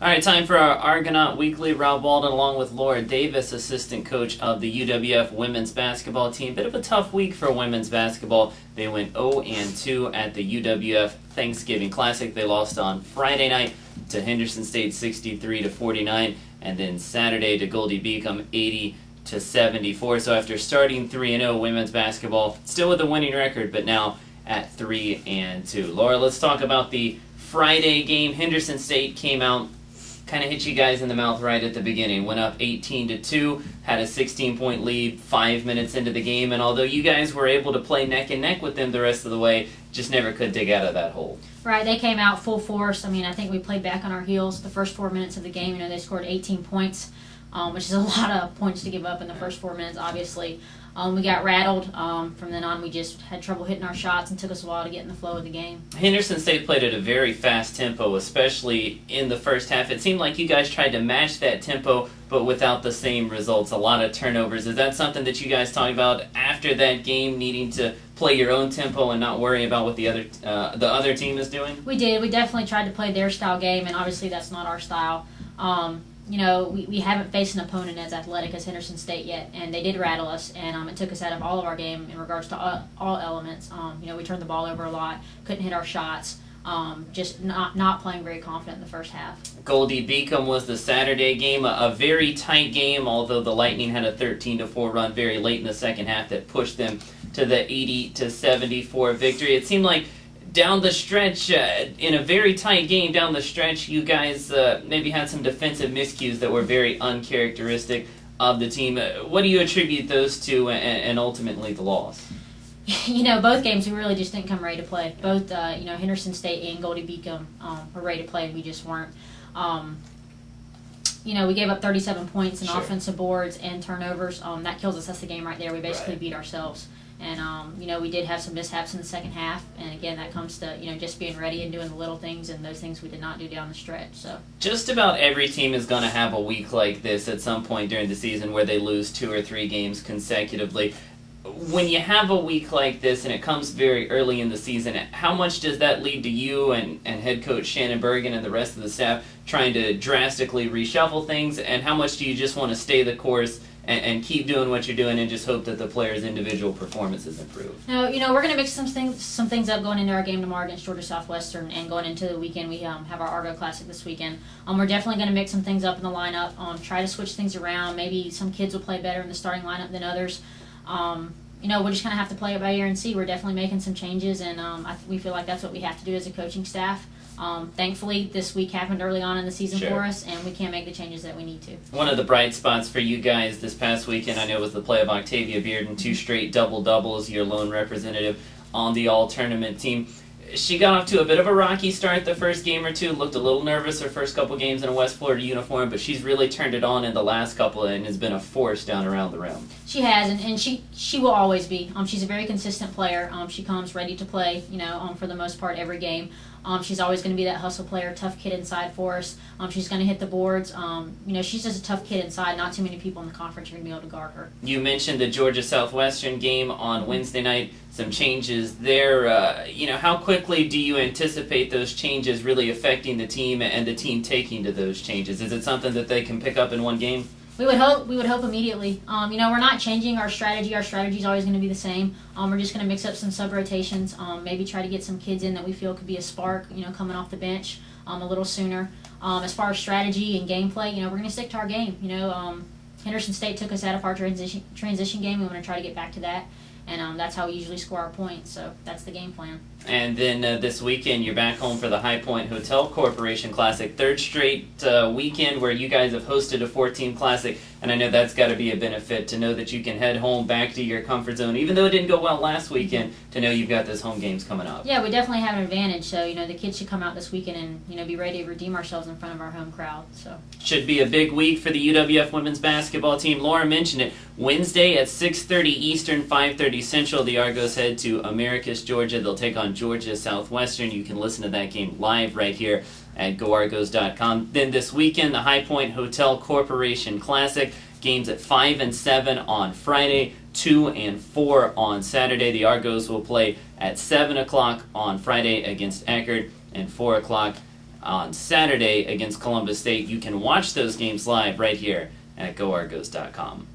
All right, time for our Argonaut Weekly. Rob Walden along with Laura Davis, assistant coach of the UWF women's basketball team. Bit of a tough week for women's basketball. They went 0-2 at the UWF Thanksgiving Classic. They lost on Friday night to Henderson State 63-49, and then Saturday to Goldie Beacom 80-74. So after starting 3-0, women's basketball still with a winning record, but now at 3-2. Laura, let's talk about the Friday game. Henderson State came out, kind of hit you guys in the mouth right at the beginning. Went up 18-2, had a 16-point lead 5 minutes into the game, and although you guys were able to play neck and neck with them the rest of the way, just never could dig out of that hole. Right, they came out full force. I mean, I think we played back on our heels the first 4 minutes of the game. You know, they scored 18 points, which is a lot of points to give up in the first 4 minutes, obviously. We got rattled. From then on, we just had trouble hitting our shots and took us a while to get in the flow of the game. Henderson State played at a very fast tempo, especially in the first half. It seemed like you guys tried to match that tempo, but without the same results. A lot of turnovers. Is that something that you guys talked about after that game, needing to play your own tempo and not worry about what the other team is doing? We did. We definitely tried to play their style game, and obviously that's not our style. You know, we haven't faced an opponent as athletic as Henderson State yet, and they did rattle us, and it took us out of all of our game in regards to all elements. You know, we turned the ball over a lot, couldn't hit our shots, just not playing very confident in the first half. Goldie Beacom was the Saturday game, a very tight game, although the Lightning had a 13-4 run very late in the second half that pushed them to the 80-74 victory. It seemed like down the stretch, in a very tight game down the stretch, you guys maybe had some defensive miscues that were very uncharacteristic of the team. What do you attribute those to and ultimately the loss? You know, both games we really just didn't come ready to play. Both, you know, Henderson State and Goldie Beacom were ready to play, and we just weren't. You know, we gave up 37 points in offensive boards and turnovers. That kills us. That's the game right there. We basically beat ourselves. And, you know, we did have some mishaps in the second half. And, again, that comes to, you know, just being ready and doing the little things, and those things we did not do down the stretch. So just about every team is going to have a week like this at some point during the season where they lose 2 or 3 games consecutively. When you have a week like this and it comes very early in the season, how much does that lead to you and head coach Shannon Bergen and the rest of the staff trying to drastically reshuffle things? And how much do you just want to stay the course and keep doing what you're doing and just hope that the players' individual performances improve? No, you know, we're going to mix some things up going into our game tomorrow against Georgia Southwestern, and going into the weekend we have our Argo Classic this weekend. We're definitely going to mix some things up in the lineup, try to switch things around. Maybe some kids will play better in the starting lineup than others. You know, we're just going to have to play it by ear and see. We're definitely making some changes, and we feel like that's what we have to do as a coaching staff. Thankfully, this week happened early on in the season for us, and we can make the changes that we need to. One of the bright spots for you guys this past weekend, I know, was the play of Octavia Bearden, 2 straight double-doubles, your lone representative on the all-tournament team. She got off to a bit of a rocky start the first game or two, looked a little nervous her first couple games in a West Florida uniform, but she's really turned it on in the last couple and has been a force down around the rim. She has, and she will always be. She's a very consistent player. She comes ready to play, you know, for the most part every game. She's always going to be that hustle player, tough kid inside for us. She's going to hit the boards. You know, she's just a tough kid inside. Not too many people in the conference are going to be able to guard her. You mentioned the Georgia Southwestern game on Wednesday night, some changes there. You know, how quickly do you anticipate those changes really affecting the team and the team taking to those changes? Is it something that they can pick up in one game? We would hope immediately. You know, we're not changing our strategy. Our strategy is always going to be the same. We're just going to mix up some sub-rotations, maybe try to get some kids in that we feel could be a spark, you know, coming off the bench a little sooner. As far as strategy and gameplay, you know, we're going to stick to our game. You know, Henderson State took us out of our transition game. We want to try to get back to that. And that's how we usually score our points, so that's the game plan. And then this weekend, you're back home for the High Point Hotel Corporation Classic, 3rd straight weekend where you guys have hosted a 14 Classic, and I know that's got to be a benefit to know that you can head home back to your comfort zone, even though it didn't go well last weekend, to know you've got those home games coming up. Yeah, we definitely have an advantage, so, you know, the kids should come out this weekend and, you know, be ready to redeem ourselves in front of our home crowd. So should be a big week for the UWF women's basketball team. Laura mentioned it. Wednesday at 6:30 Eastern, 5:30 Central, the Argos head to Americus, Georgia. They'll take on Georgia Southwestern. You can listen to that game live right here at GoArgos.com. Then this weekend, the High Point Hotel Corporation Classic. Games at 5 and 7 on Friday, 2 and 4 on Saturday. The Argos will play at 7 o'clock on Friday against Eckerd, and 4 o'clock on Saturday against Columbus State. You can watch those games live right here at GoArgos.com.